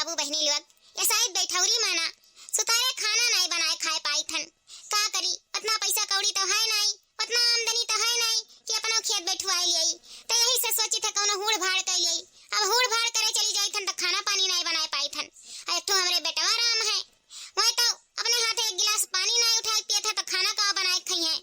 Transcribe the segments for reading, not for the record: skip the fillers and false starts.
बाबू बहनी लोग ये शायद बैठौरी माना सुतारे खाना नहीं बनाए खाए पाई थन। का करी, उतना पैसा कौड़ी तो है नहीं, उतना आमदनी तो है नहीं कि अपना खेत बैठवाई लियई। तो यही से सोची था कौनो हुड़ भाड़ कर लियई। अब हुड़ भाड़ करे चली जाई थन तो खाना पानी नहीं बनाए पाई थन। और एक तो हमरे बेटवा राम है, वह तो अपने हाथ एक गिलास पानी नहीं उठा पिया था तो खाना का बनाए खाई है।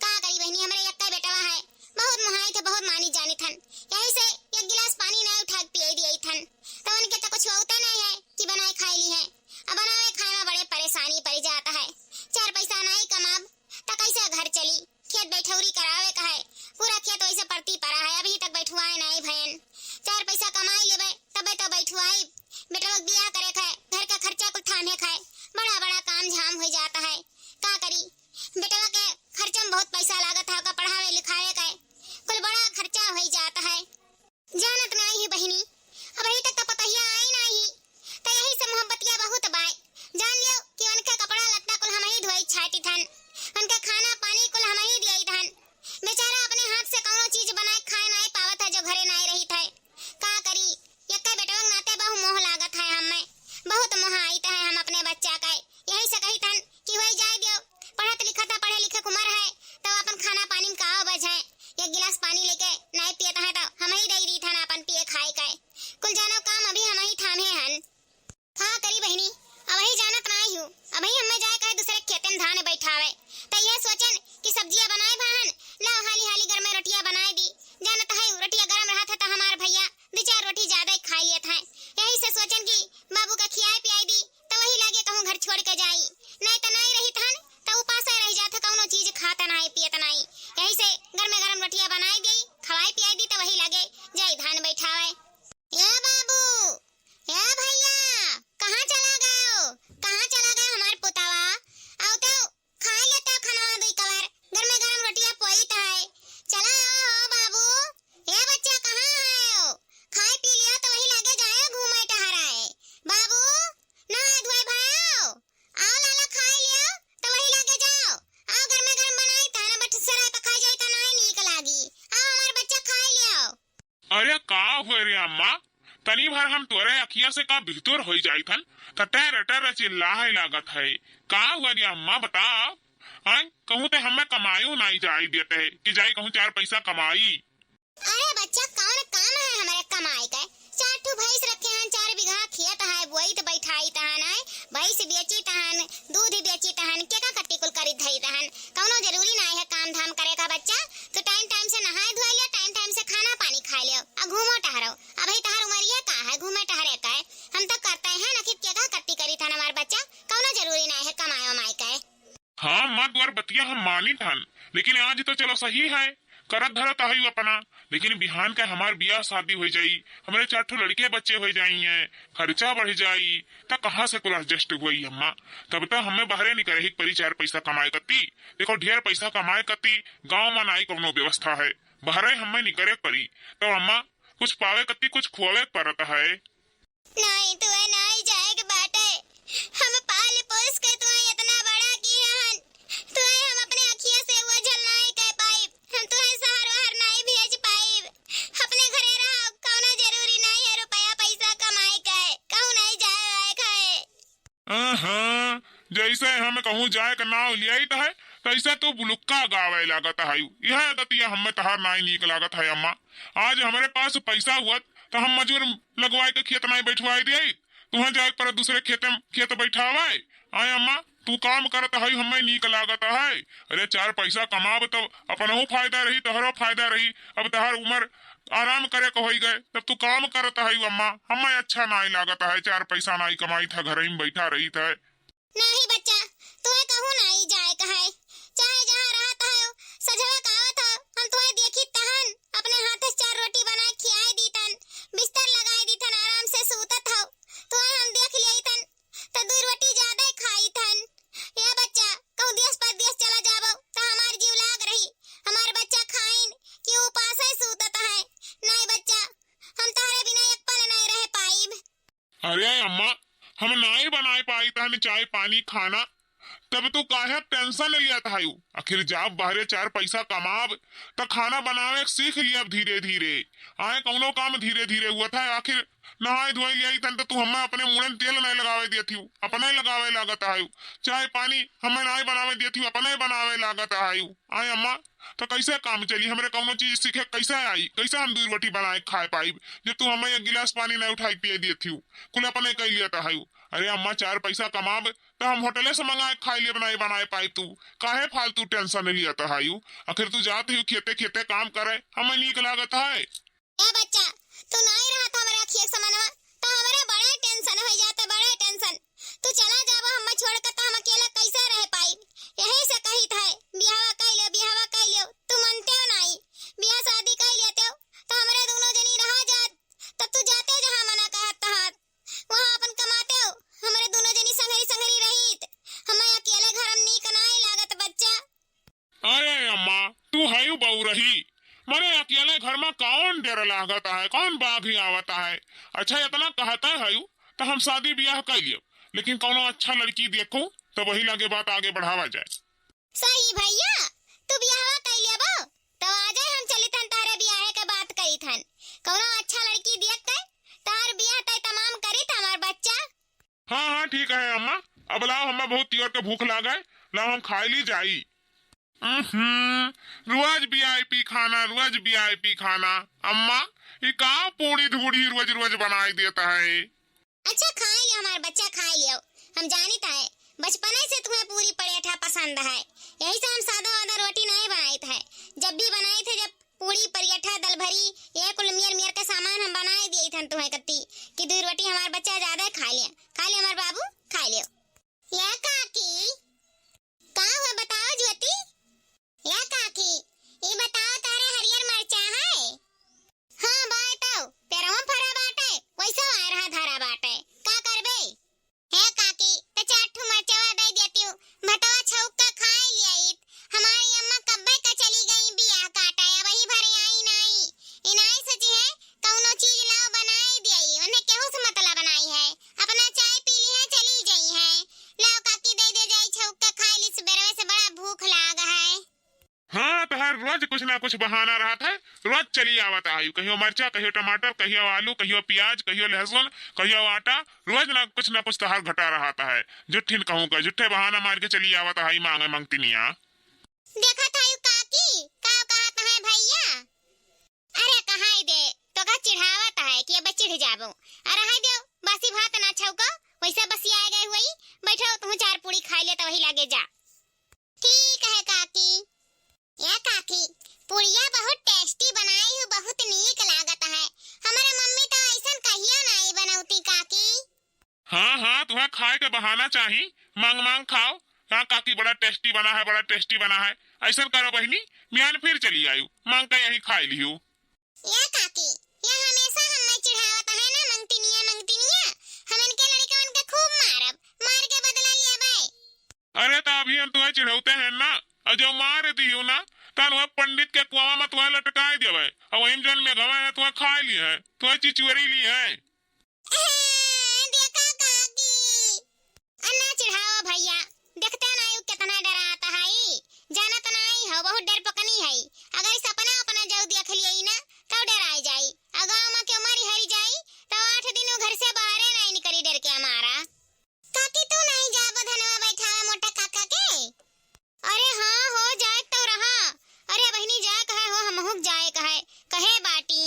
का करी बहनी, हमरे एक बेटवा है, बहुत मुहाई थे, बहुत मानी जानी थन। यही से एक गिलास पानी नहीं उठा पिए दिए थन। तो उनके तो कुछ होता नहीं है कि बनाए खाई ली है। अब बनावे खाए में बड़े परेशानी पड़ जाता है। चार पैसा नहीं कमाब तो कैसे घर चली। खेत बैठौरी करावे का है, पूरा खेत वैसे पड़ती पड़ा है, अभी तक बैठुआए नहीं भयन। चार पैसा कमाई लेबे तबे तो बैठुआई। बेटा लोग बियाह करे खाए, घर का खर्चा कुछ ठाने खाए, बड़ा बड़ा काम झाम हो जाता है। का करी, बेटवा के खर्चा में बहुत पैसा लागत है, पढ़ावे लिखावे का कुल बड़ा खर्चा हो जाता है। जानत नहीं बहनी, अब अभी तक तो पतहिया आई नहीं। तो यही से मोहब्बतिया बहुत बाय जान लियो कि उनके कपड़ा लत्ता कुल हम ही धोई छाटी थन, उनके खाना पानी कुल हम ही दिए धन। बेचारा अपने हाथ से कौनो चीज बनाए खाए नहीं पावत है जो घरे नहीं रही थे। का करी, यक्का बेटवा नाते बहु मोह लागत है, हमें बहुत मोह आईता है हम अपने बच्चा का। यही से कही थन कि वही जाए दियो, पढ़त लिखता पढ़े लिखे उम्र है तो अपन खाना पानी में का बजाए। एक गिलास पानी लेके नहीं पियता है तो हम ही दे दी थन अपन पिए खाए का। कुल जानो काम अभी हम ही थामे हन। हाँ करी बहनी, अब ही जानत नहीं हूँ, अब ही हमें जाए कहे दूसरे खेत में धान बैठावे तो यह सोचन कि सब्जियां बनाए भान लाओ हाली हाली घर में रोटियां बनाए दी। जानत है रोटियां गरम रहा था तो हमार भैया दो चार रोटी ज्यादा ही खा लिए थे। यही से सोचन कि बाबू का खियाई पियाई दी तो वही लागे कहूँ घर छोड़ के जाई, नहीं तो नहीं रही थन तो उपास रह जाता, कौनो चीज खाता नहीं पियत नहीं। यही से घर में गरम रोटियां बनाई दी, खवाई पियाई दी तो वही लागे जाई धान बैठावे। या बाबू, या भैया, कहाँ चला गए, कहाँ चला गए हमारे पोतावा? आओ तो खा लेता खाना दई कवर, घर में गरम रोटियां पोईत है। चला आओ बाबू, ये बच्चा कहाँ है? खाए पी लिया तो वही लागे जाए घूमे टहराए। बाबू ना धोए भाई, आओ लाला खाए लिया तो वही लागे जाओ। आओ घर में गरम बनाई था ना, बट सरा तो खा जाई तो नहीं नीक लागी। आओ हमारे बच्चा खाए लिया। अरे का हुए रे अम्मा, तनी भर हम तोरे अखिया से का भितुर हो जाई थन त टर टर चिल्लाए लागत है। का हुआ रे अम्मा बता। आय कहूँ ते हमें कमायू नहीं जाई देते कि जाई कहूँ चार पैसा कमाई। अरे बच्चा कौन काम है हमारे कमाई का? चार ठू भैंस रखे हैं, 4 बीघा खेत है, बोई तो बैठाई तहन है, भैंस बेची तहन, दूध बेची तहन, के का कट्टी कुल करी धई तहन। कौनो जरूरी नहीं है काम धाम करे का बच्चा, तो टाइम टाइम से नहाए धोए लियो, टाइम टाइम से खाना पानी खा लियो, अब घूमो टहरो। अभी तहार उमरिया का है घूमे टहरे का है, हम तो करते हैं ना कि के का कट्टी करी थन हमार बच्चा, कौनो जरूरी नहीं है कमाए उमाई का। हाँ माँ द्वार बतिया हम मानी थन, लेकिन आज तो चलो सही है करत धरत है अपना, लेकिन बिहान का हमार बियाह शादी हो जाई, हमारे 4 ठो लड़के बच्चे हो जाई हैं, खर्चा बढ़ जाई, तो कहाँ से कुल एडजस्ट हुई अम्मा। तब तक हमें बाहरे नहीं करे परी 4 पैसा कमाए कती। देखो ढेर पैसा कमाए कती गाँव में नहीं कोनो व्यवस्था है, बाहरे हमें नहीं करे परी तो अम्मा कुछ पावे कती कुछ खोवे पड़ता है। नहीं तो नहीं जाएगा बाटे, हम पाल पोस के तुम्हें इतना बड़ा किया हन, तुम्हें हम अपने अखियां से वो झल नहीं कह पाई, हम तुम्हें शहर वहर नहीं भेज पाई। अपने घरे रहो, कौनो जरूरी नहीं है रुपया पैसा कमाई का, कहूँ नहीं जाए खाए। हाँ जैसे हम कहूँ जाए का नाव लिया है तैसे तो बुलुक्का गावे लागत है। यह आदतिया हमें तहार नहीं नीक लागत है अम्मा। आज हमारे पास पैसा हुआ तो हम मजूर लगवाए के खेत नहीं बैठवाए दिए, तुम्हें जाए पर दूसरे खेत बैठावाए। आए अम्मा तू काम करत है हमें नीक लागत है। अरे 4 पैसा कमाब तो अपनहु फायदा रही तोहरो फायदा रही। अब तहार उम्र आराम करे को हो गए तब तू काम करत है अम्मा, हमें अच्छा नहीं लागत है 4 पैसा नहीं कमाई था घर में बैठा रही था। नहीं बच्चा, तुम्हें कहूँ नहीं जाए कहे, चाहे जहाँ रहता है सजवा कावत हो, हम तुम्हें देखी तहन अपने हाथ से 4 रोटी बनाए खियाई दी तन, बिस्तर लगाई दी तन, आराम से सूतत हो, तुम्हें हम देख लिया तन तो 2 रोटी ज्यादा ही खाई थन। या बच्चा कहूँ देश परदेश चला जाबो तो हमार जीव लाग रही, हमार बच्चा खाइन कि उपास ही सूतत है। नहीं बच्चा, हम तारे बिना एक पल नहीं रह पाईब। अरे अम्मा हम नहीं बनाए पाई था चाय पानी खाना तब तू काहे टेंशन लिया था? आखिर जब बाहरे 4 पैसा कमाब तो खाना बनावे सीख लिया धीरे धीरे। आए कौनो काम धीरे धीरे हुआ था। आखिर नहाए धोए लिया तन तो तू हमें अपने मुंह में तेल नहीं लगावे दिया थी, अपने लगावे लागत है। चाय पानी हमें नहीं बनावे दिया थी, अपने बनावे लागत है। आए अम्मा तो कैसे काम चली? हमरे कौनो चीज सीखे कैसे आई? कैसे हम 2 रोटी बनाए खाए पाई जब तू हमें 1 गिलास पानी नहीं उठाई पिए दिए थी? कुल अपने कह लिया था। अरे अम्मा 4 पैसा कमाब तो हम होटले से मंगाए खाए लिए बनाए बनाए पाई। तू काहे फालतू टेंशन लिया था? आखिर तू जाते ही खेते खेते काम करे हमें नीक लागत है। ए बच्चा तू नहीं रहा था हमारे अखिए समानवा तो हमारे बड़े टेंशन हो जाते, बड़े टेंशन। तू चला जाबो हम छोड़ के तो हम अकेला कैसे रह पाई? यही से कही था बियाह कर लियो, बियाह कर लियो। तू मनते हो नहीं? बियाह शादी कर लेते हो तो हमारे दोनों जनी रह जात, तब तू जाते जहां मना कहत तहां वहां अपन कमाते हो। हमारे दोनों जनी संगरी संगरी रहीत, हमें अकेले घर में नीक नहीं लागत बच्चा। अरे अम्मा तू है बहू रही, मरे अकेले घर में कौन डर लागत है, कौन बाघ ही आवता है। अच्छा इतना कहता है तो हम शादी ब्याह कर लियो, लेकिन कोनो अच्छा लड़की देखो तो वही लगे बात आगे बढ़ावा जाए। सही भैया तू बियाह कर लेबो तो आ जाए, हम चली थन तारे बियाह के बात करी थन। कोनो अच्छा लड़की देख के तार बियाह तय तमाम करी त हमार बच्चा। हाँ हाँ ठीक है अम्मा, अब लाओ हमें बहुत तीवर के भूख लागे, लाओ हम खाई ली जाई। रोज वीआईपी खाना, रोज वीआईपी खाना। अम्मा ये का पूरी धूड़ी रोज रोज बनाई देता है। अच्छा खाए लियो हमार बच्चा, खाए लियो। हम जानित है बचपने से तुम्हें पूरी पराठा पसंद है, यही से हम सादा वादा रोटी नहीं बनाई थे। जब भी बनाई थे, जब पूरी पराठा दल भरी ये कुल मियर मियर का सामान हम बनाए दिए थे तुम्हें कत्ती कि 2 रोटी हमार बच्चा ज्यादा खा लिया। खा लिया हमार बाबू, खा लियो। या काकी का हुआ बताओ ज्योति? या काकी ये बताओ तारे हरियर मरचा है? हाँ बाटो पेरवा फरा बाटे वैसा आ रहा धारा बाटे, का करबे? हे काकी तो 4 ठो मरचावा दे देती हूँ, भटवा छौक का खाए लिया। हमारी अम्मा कब्बे का चली गई बियाह काटा, वही भरे आई नहीं। इनाई सची है कौनो चीज लाओ बनाई दिई, उन्हें केहू से मतलब बनाई है, अपना चाय पी ली है चली गई है। लाओ काकी दे जाई छौक का खाए ली, सुबेरवे से बड़ा भूख लागा है। हाँ तो हर रोज कुछ ना कुछ बहाना रहा था, रोज चली आवता है। कहियो मरचा, कहियो टमाटर, कहियो आलू, कहियो प्याज, कहियो लहसुन, कहियो आटा, रोज ना कुछ तो हर घटा रहा है। जुट्ठिन कहूँगा जुट्ठे बहाना मार के चली आवता है मांगे मंगतिनिया। देखा था यू काकी का कहत है भैया? अरे कहाई दे तो का चिढ़ावत है कि अब चिढ़ जाबो। अरे हाय दे बासी भात ना छौको वैसे बसी आए गए हुई, बैठो तू 4 पूरी खा ले तो वही लागे जा। ठीक है काकी। या काकी पुड़िया बहुत टेस्टी बनाई हूँ, बहुत नीक लागत है। हमारे मम्मी तो ऐसा कहिया नहीं बनौती काकी। हाँ हाँ तुम्हें खाए के बहाना चाहिए, मांग मांग खाओ। हाँ काकी बड़ा टेस्टी बना है, बड़ा टेस्टी बना है। ऐसा करो बहनी, मियान फिर चली आयु मांग के यही खाई लियो। या काकी या हमेशा हमें चिढ़ावत है ना मंगतिनिया मंगतिनिया, हम इनके लड़का उनके खूब मारब, मार के बदला लिया भाई। अरे तो अभी हम तुम्हें चिढ़ौते हैं ना, और जो मार दी हो ना तन वह पंडित के कुआं में तुम्हें लटकाई देवे, और वही जन में गवा है तुम्हें खा ली है, तुम्हें चिचुरी ली है। देखा काकी अन्ना चिढ़ाओ भैया, देखते नहीं कितना डराता है, जाना तो नहीं हो बहुत डर पकनी है। अगर सपना अपना जाऊ देख लिया ना तो डराई जाई, अगर अम्मा के उमर हरी जाई तो 8 दिन घर से बाहर नहीं निकली डर के हमारा। काकी तू नहीं जाबो धनवा बैठा मोटा काका के? अरे हाँ हो जाए तो रहा। अरे बहनी जाए कहे हो हम हुक जाए कहे बाटी।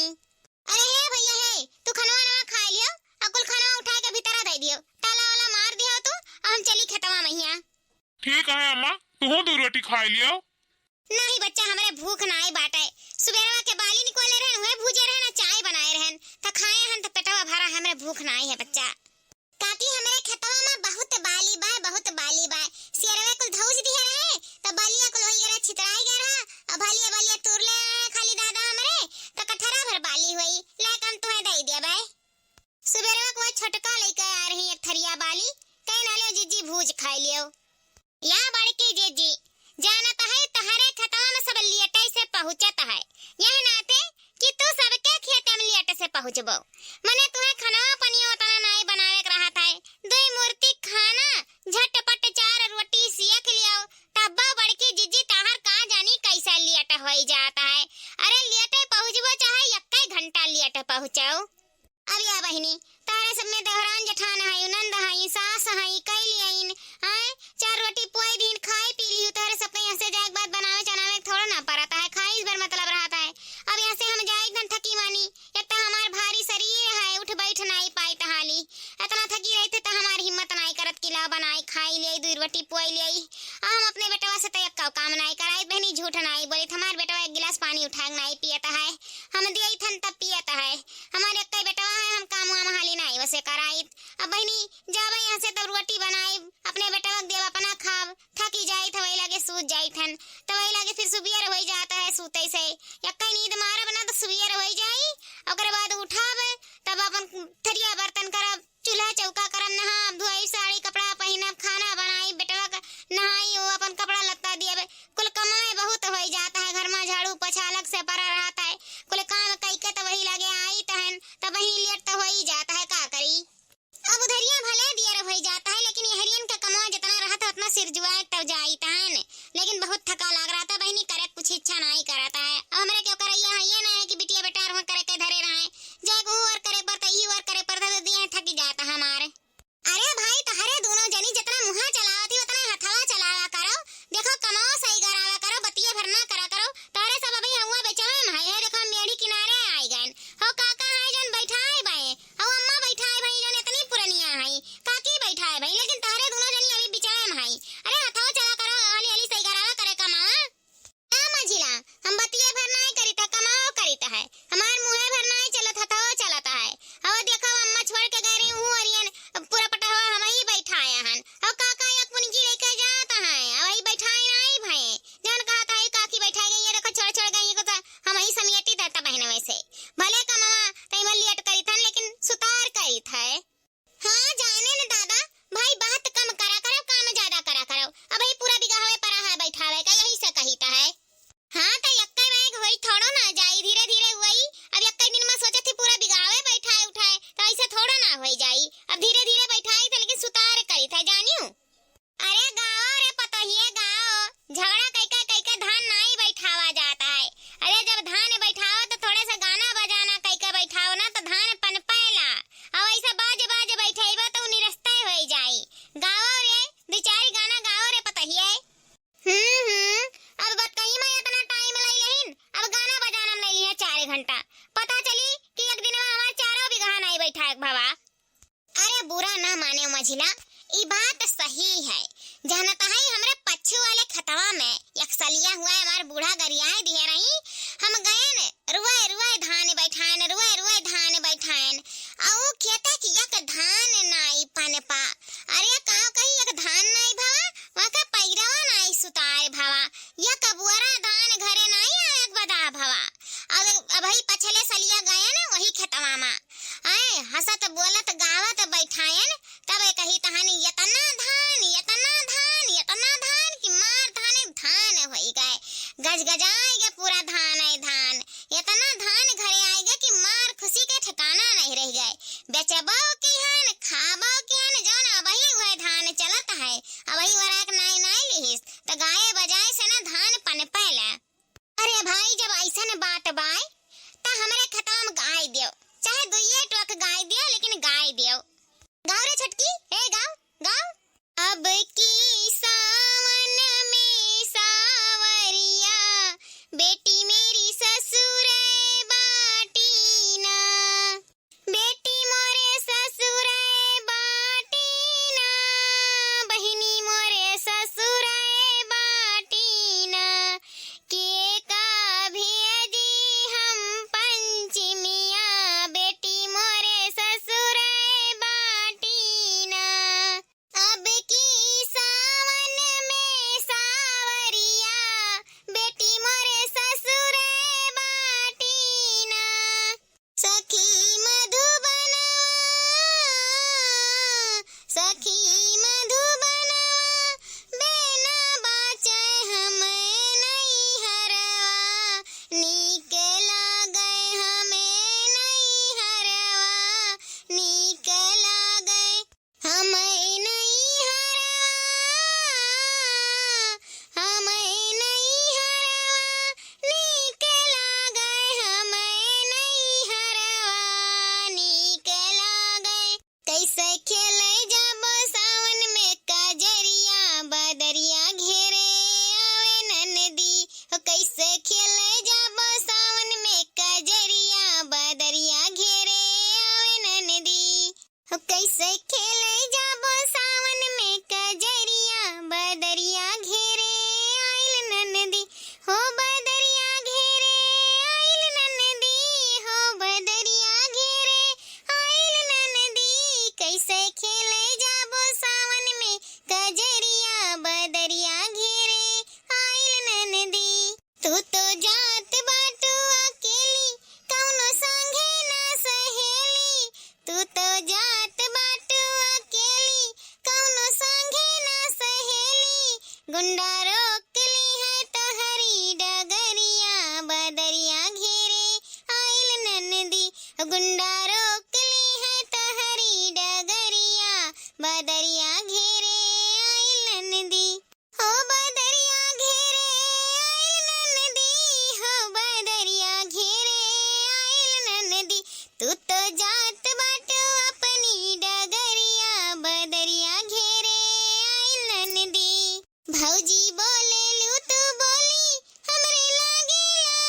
अरे हे भैया हे तू खनवा ना खा लियो, अकुल खनवा उठा के भीतर दे दियो, ताला वाला मार दियो तू, हम चली खेतवा मैया। ठीक है अम्मा, तू 2 रोटी खा लियो। नहीं बच्चा हमरे भूख नहीं बाटे, सुबेरवा के बाली निकोले रहन हुए भूजे रहन चाय बनाए रहन त खाए हन त पेटवा भरा, हमरे भूख नहीं है बच्चा। काकी हमरे खेतवा में बहुत बाली बा, बहुत बाली बा, सिरवे कुल धौज दिए रहे त बालिया कुल होई गरा छितराई गरा, अब बालिया बालिया तोड़ ले खाली दादा हमरे त कठरा भर बाली हुई, लेकिन तुम्हें दे दिया बे। सुबेरवा को छोटका लेके आ रही एक थरिया बाली, कह नाले जीजी भूज खा लियो। या बड़की जीजी जानत है तहरे खेतवा में सब लेटे से पहुंचत है, यह नाते कि तू सबके खेत में लेटे से पहुंचबो। मने तुम्हें खाना पनिया उतना नहीं बनावे रहा था, 2 मूर्ति खाना झटपट 4 रोटी सिया बचाओ। अब या बहिनी तारे सब में देवरान जेठान है, नंद है, सास है, कैली आइन आए 4 रोटी पोई दिन खाई पी ली। तारे सब कहीं ऐसे जाए बात बनावे चनावे थोड़ा ना पड़ता है, खाई इस बार मतलब रहता है। अब यहाँ से हम जाए एकदम थकी मानी, एक तो हमार भारी शरीर है, उठ बैठ नहीं पाई तहाली। इतना थकी रहते तो हमारी हिम्मत नहीं करत कि ला बनाई खाई ले 2 रोटी पोई ले। हम अपने बेटवा से तो एक काम नहीं कराई बहनी, झूठ नहीं बोली। हमारे बेटवा 1 गिलास पानी उठा नहीं पियता है, हम दिए थन तब पियता है। हमारे एक बेटवा है, हम काम वाम हाली नहीं वैसे कराई। अब बहनी जावे यहाँ से तब रोटी बनाई अपने बेटवा के देवा अपना खाब, थकी जाई तो वही लगे सूत जाई थन, तो वही लगे फिर सुबियर हो जाता है सूते से। एक नींद मारा बना तो सुबियर हो जाई, ओकरे बाद उठाब तब अपन थरिया बर्तन करब, चूल्हा चौका करब, नहाब धोई, साड़ी कपड़ा पहनब, खाना बनाई, बेटवा का नहाई, वो अपन कपड़ा लत्ता दिए, कुल कमाए बहुत हो जाता है। घर में झाड़ू पोछा अलग से पड़ा रहता है, कुल काम कई के तो वही लगे आई तहन तब वही लेट तो हो ही जाता है, का करी। अब उधरिया भले दियर हो जाता है, लेकिन ये हरियन का कमाओ जितना रहता उतना सिर जुआए तब जाई तहन। लेकिन बहुत थका लग रहा था बहनी, करे कुछ इच्छा नहीं करता है। अब हमारे क्यों करैया है ये ना है कि बिटिया बेटा रहो करे के धरे रहे जाए और करे पर तई और करे पर दिए थक जाता हमारे। अरे भाई तहरे दोनों जनी जितना मुहा चलावती उतना हथवा चलावा करो, देखो कमाओ सही करावा करो, बतिया भरना करा करो। तारे सब अभी हुआ बेचवा में है, देखो मेड़ी किनारे आई गए हो, काका है जन बैठाए भाई, हो अम्मा बैठाए भाई जन इतनी पुरनिया है, काकी बैठाए भाई, लेकिन तारे दोनों जनी अभी बिचारे में है। अरे हथवा चला करो, हली हली सही करावा करे कमावा। ए मझिला हम बतिया भरना ही करीता कमाओ करीता है, हमार मुहे भरना ही चलत हथवा चलता है। अब देखो अम्मा छोड़ के गए रही हूँ और ये पूरा पटावा हम ही बैठाया हन, और काका एक पुनगी लेके जाता है, अब ही बैठाए नहीं भाई जन कहता है काकी बैठा गई, ये देखो छोड़ छोड़ गई को तो हम ही समियती देता बहन वैसे भले कमावा तई में लेट करी थन लेकिन सुतार करी थे। हाँ जाने न दादा भाई बात कम करा करो, काम ज्यादा करा करो, अब ही पूरा बिगावे परा है बैठावे का, यही से कहीता है। हाँ तो यक्के बैग होई थोड़ो ना जाई, धीरे धीरे हुई। अब यक्के दिन में सोचे थी पूरा बिगावे बैठाए उठाए तो ऐसे थोड़ा ना हो जाई, अब धीरे धीरे बैठाई थे लेकिन सुतार करी थे जानियो। अरे गाओ रे पता ही है गाओ, झगड़ा कई के धान नहीं बैठावा जाता है। अरे जब धान बैठाओ तो थोड़े से गाना बजाना कई के बैठाओ ना तो धान पनपेला, अब ऐसा बाज बाज बैठेबा तो निरस्ते हो जाई। गाओ रे 2-4 गाना गाओ रे पता ही है। अब बताई मैं इतना टाइम ले लेहिन, अब गाना बजाना में ले लिया 4 घंटा, पता चली कि एक दिन में हमार 4 बीघा नहीं बैठा एक भवा। अरे बुरा ना माने मझिला, ये बात सही है। जानता है हमरे पच्चू वाले खतवा में एक सलिया हुआ है, हमार बूढ़ा गरियाए दिए रही, हम गए न रुए रुए धान बैठाएन, रुए रुए धान बैठाएन, औ खेते कि एक धान नहीं पनपा। अरे का कही एक धान नहीं भवा, वहां का पैरवा नहीं सुताए भवा, या कबुआरा धान घरे नहीं आए बदा भवा। अब ही पछले सलिया गए न वही खेतवा में आए हंसत बोलत गावत बैठाएन, तब कही तहानी इतना धान इतना धान इतना धान कि मार धाने धान होई गए, गजगजाए गे पूरा धान है धान, इतना धान घरे आएगा कि मार खुशी के ठिकाना नहीं रह गए। बेचबो की हन खाबो की हन जौन अबही हुए धान चलत है, अबही वराक नहीं नहीं लिहिस तो गाये बजाए से ना धान पनपेला। अरे भाई जब ऐसा बात बाय तो हमरे खतम गाय दियो, चाहे 2 टोक गाय दियो लेकिन गाय दियो। गाँव रे छटकी, हे गाँव गाँव। अब की सावन में सावरिया बेटी मेरी ससुरे बाटी ना, बेटी मोरे ससुरे बाटी ना, बहिनी मोरे ससुरे बाटी ना, के का भेजी हम पंचमिया, बेटी मोरे ससुरे बाटी ना। अब की सावन बदरिया घेरे आइल नदी, हो बदरिया घेरे आइल नदी, हो बदरिया घेरे आइल नदी। तू तो जात बाटो अपनी डगरिया, बदरिया घेरे आइल नदी। भौजी बोले लू तू बोली हमरे लागेला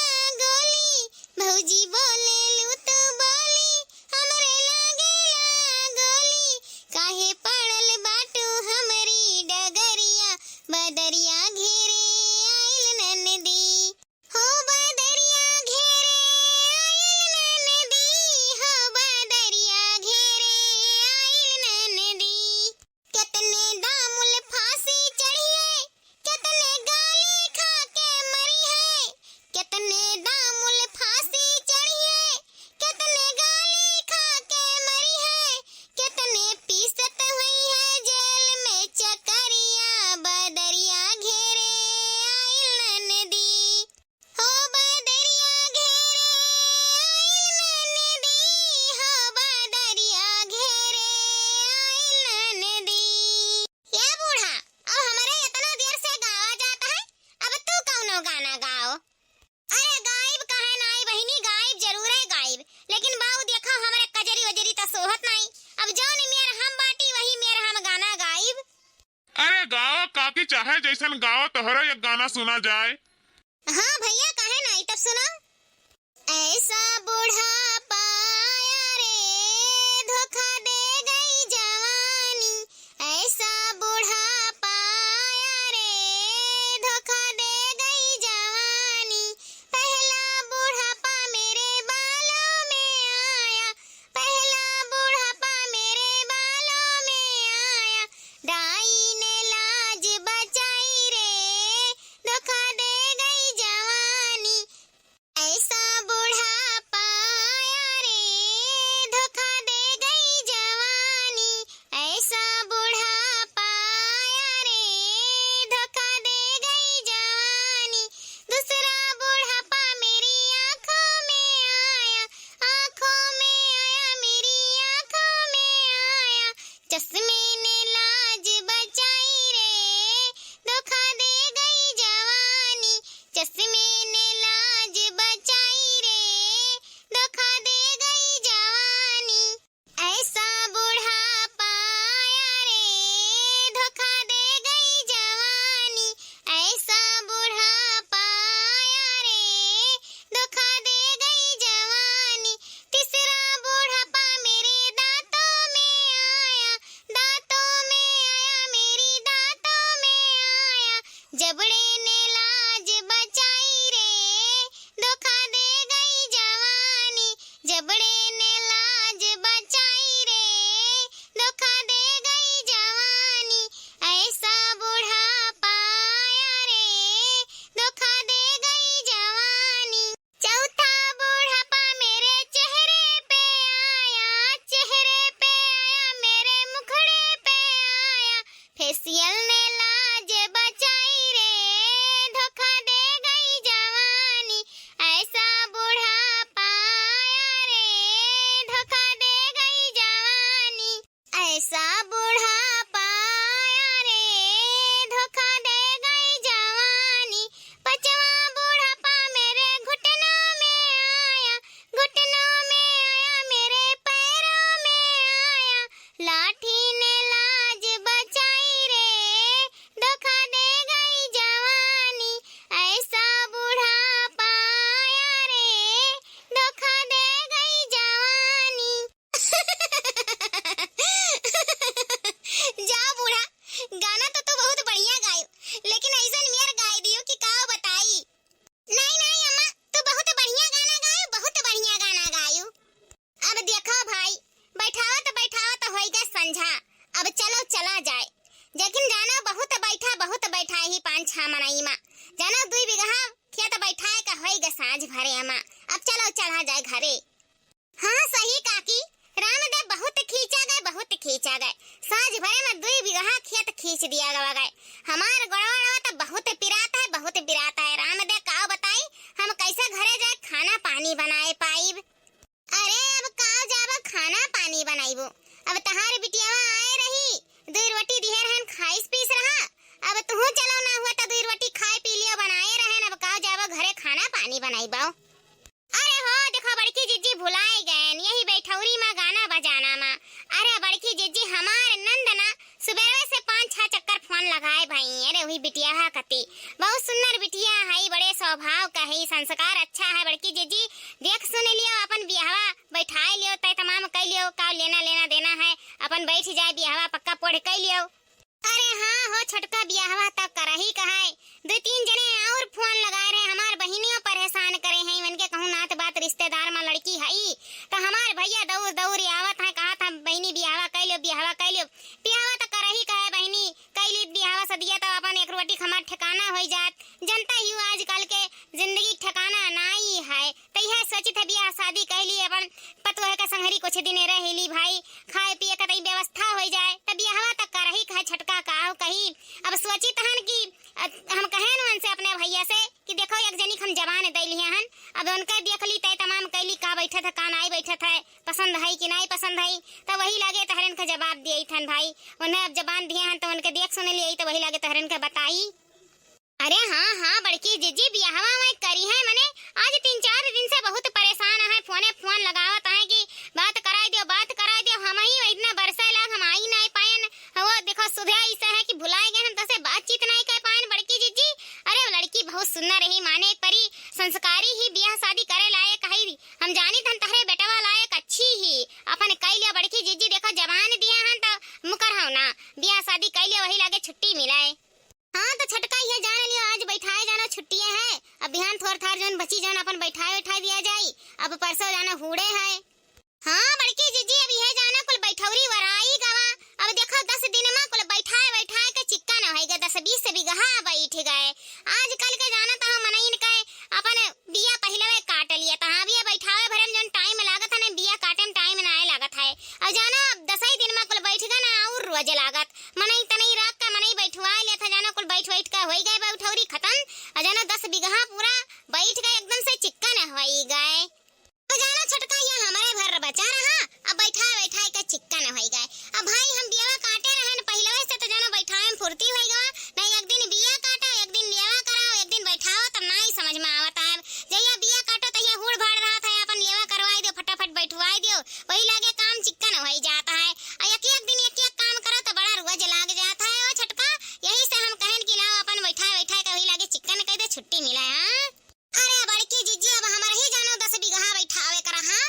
गोली, भौजी बोले लू तू बोली हमरे लागेला गोली। काहे पड़ल बाटू हमरी डगरिया, बदरिया घेरे आइल नदी, हो बदरिया घेरे आइल नदी, हो बदरिया घेरे आइल नदी। कितने दामुल फांसी चढ़िए, कितने गाली खा के मरी है, कितने दामुल फांसी चढ़िए, कितने गाली खा के मरी है, कितने पीसत हुई है जेल में चकरिया, बदरिया घेरे आइल नदी, हो बदरिया घेरे आइल नदी, हो बदरिया घेरे आइल नदी। ये बूढ़ा, अब हमारे इतना देर से गावा जाता है, अब तू कौनो गाना गाओ। अरे गायब काहे नाई बहिनी, गायब जरूर है गायब, लेकिन बाऊ देखो हमारे कजरी वजरी तो सोहत नहीं। अब जौन मेर हम बाटी वही मेर हम गाना गायब। अरे गाओ काकी, चाहे जैसन गाओ तोहरो एक गाना सुना जाए। हाँ भैया काहे नहीं, तब सुनो। ऐसा बुढ़ापा आया रे, धोखा दे गई जवानी, ऐसा बुढ़ापा आया रे, धोखा दे गई जवानी। पहला बुढ़ापा मेरे बालों में आया, पहला बुढ़ापा मेरे बालों में आया। दाई ने लाज बचाई रे, धोखा दे गई जवानी। ऐसा बुढ़ापा आया रे, धोखा दे गई जवानी, ऐसा बुढ़ापा आया रे, धोखा दे गई जवानी। दूसरा बुढ़ापा मेरी आंखों में आया, आंखों में आया, मेरी आंखों में आया। चश्मे ने लाज बचाई रे, धोखा दे गई जवानी, चश्मे ने लाज बचाई रे, धोखा दे गई जवानी। ऐसा बुढ़ापा आया रे, धोखा दे गई जवानी, ऐसा बुढ़ापा आया रे, धोखा दे गई जवानी। तीसरा बुढ़ापा मेरे दांतों में आया, दांतों में आया, मेरी दांतों में आया। जबड़े ने लाज बचाई रे, धोखा दे गई जवानी, जबड़े ने लाज बचाई रे, धोखा दे गई जवानी। ऐसा बुढ़ापा आया रे, धोखा दे गई जवानी। चौथा बुढ़ापा मेरे चेहरे पे आया, चेहरे पे आया, मेरे मुखड़े पे आया। फेशियल ने लाज बचाई रे, धोखा दे गई जवानी। ऐसा बुढ़ापा आया रे, धोखा दे गई जवानी, ऐसा बुढ़ापा आया रे, धोखा दे गई जवानी। पांचवा बुढ़ापा मेरे घुटनों में आया, घुटनों में आया, मेरे पैरों में आया। लाठी ने लाज बचाई रे, धोखा दे गई जवानी। ऐसा बुढ़ापा आया रे, धोखा दे गई जवानी। जा बूढ़ा, गाना तो तू बहुत बढ़िया गायो, लेकिन ऐसन मेर गाय दियो कि का बताई। नहीं नहीं अम्मा, तू बहुत बढ़िया गाना गायो, बहुत बढ़िया गाना गायो। अब देखो भाई, बैठावत होई गए संझा, अब चलो चला जाए। लेकिन जाना बहुत बैठा ही 5-6 मनाई माँ, जाना 2 बीघा खेत बैठाए का होई गए साँझ भरे अम्मा। अब चलो चला जाए घरे। हाँ सही काकी, रामदेव बहुत खींचा गए, साँझ भरे में 2 बीघा खेत खींच दिया गए। हमार गड़बड़ तो बहुत पिराता है। रामदेव का बताई हम कैसे घरे जाए खाना पानी बनाए पाइब। अरे अब का जाब खाना पानी बनाइबो, अब तहार बिटिया आए रही दो रोटी दिए रहन खाइस पीस रहा। अब तू चलो ना हुआ तो दो रोटी खाए पी लियो बनाए रहन। अब का जाबो घरे खाना पानी बनाई बाओ। अरे हो देखो बड़की जीजी भुलाए गए यही बैठौरी में गाना बजाना में। अरे बड़की जीजी हमार नंदना सुबह से 5-6 चक्कर फोन लगाए भाई। अरे वही बिटिया है कती बहुत सुंदर बिटिया है, बड़े स्वभाव का है, संस्कार अच्छा है। बड़की जीजी देख सुन लियो अपन बियाहवा बैठाए लियो तय तमाम कह लियो का लेना देना है अपन बैठ जाए बियाहवा पक्का पोड़ कह लियो। अरे हाँ हो छोटका बियाहवा तब करही कहाय 2-3 जने और फोन लगाए रहे हमार बहिनियों परेशान करे हैं। इनके कहूं नात बात रिश्तेदार में लड़की है तो हमार भैया दौड़ आवत है कहा था बहिनी बियाहवा कह लियो बियाहवा तो करही कहे बहिनी कैली बियाहवा सदिया तो अपन एक रोटी खमार ठिकाना हो जात। जनता ही आजकल के जिंदगी ठिकाना नहीं है तो यह सोचित है बियाह शादी कहली अपन पतोह का संगरी कुछ दिन रही भाई खाए पिए का व्यवस्था हो जाए तो बियाहवा तक करही कहे छटका का कही। अब सोचित हन कि हम कहें उनसे अपने भैया से कि देखो एक जनी हम जवान दैली हन। अब उनके देख ली तय तमाम कैली का बैठत है का नहीं बैठत है पसंद है कि नहीं पसंद है तो वही लगे तहरन का जवाब दिए थन भाई। उन्हें अब जबान दिए हन तो उनके देख सुन लिए तो वही लगे तहरन के बताई। अरे हाँ बड़की जीजी बियाहवा में करी है मैंने आज 3-4 दिन से बहुत परेशान है। फोन लगावत है कि बात कराई दियो हम ही इतना बरसा लाग हम आई नहीं पाएन। वो देखो सुबह ऐसा है कि भुलाए गए हम तसे बातचीत नहीं कर पाएन बड़की जीजी। अरे लड़की बहुत सुंदर रही माने परी संस्कारी ही बियाह शादी करे लायक है। हम जानी थन तहरे बेटवा लायक अच्छी ही अपन कह लिया बड़की जीजी देखो जवान दिया हन तो मुकर हो ना बियाह शादी कह लिया वही लगे छुट्टी मिलाए। हाँ तो छटका ये जान लियो आज बैठाए जाना छुट्टियां है। अब बिहान थोड़ थार जन बची जान अपन बैठाए दिया जाए। अब परसों जाना हुड़े है। हाँ बड़की जीजी अब यह जाना कुल बैठौरी वराई गवा। अब देखो 10 दिन में कुल बैठाए के चिक्का न होएगा 10-20 बीघा बैठ गए। आजकल के जाना तो मनइन के अपन बिया पहले काट लिए तो हाँ बिया बैठावे भरे में जन टाइम लागत है ना बिया काटे में टाइम नहीं लागत है। अब जाना 10 दिन में कुल बैठ गए ना और रोज लागत मनई तनई रात का मनई बैठवा लिया था जाना कुल बैठ का हो गए बैठौरी खत्म। और जाना 10 बीघा पूरा बैठ गए एकदम से चिक्का न हो गए। तो जाना छटका ये हमारे भर बचा रहा अब बैठाए के चिक्का न हो गए। अब भाई हम बियावा काटे रहन पहले से तो जाना बैठाए में फुर्ती हो गवा नहीं एक दिन बिया काटा एक दिन लेवा कराओ एक दिन बैठाओ तब नहीं समझ में आवत है। जइया बिया काटो तो ये हुड़ भाड़ रहा था अपन लेवा करवाई दो फटाफट बैठवाई दो वही लागे काम चिक्का न हो जाता है। और एक दिन एक काम करो तो बड़ा रोज लाग जाता है। ओ छटका यही से हम कहन कि लाओ अपन बैठाए के वही लागे चिक्का न कह दे छुट्टी मिला है। अरे बड़की जीजी अब हमारे ही जानो 10 बीघा बैठावे कर हां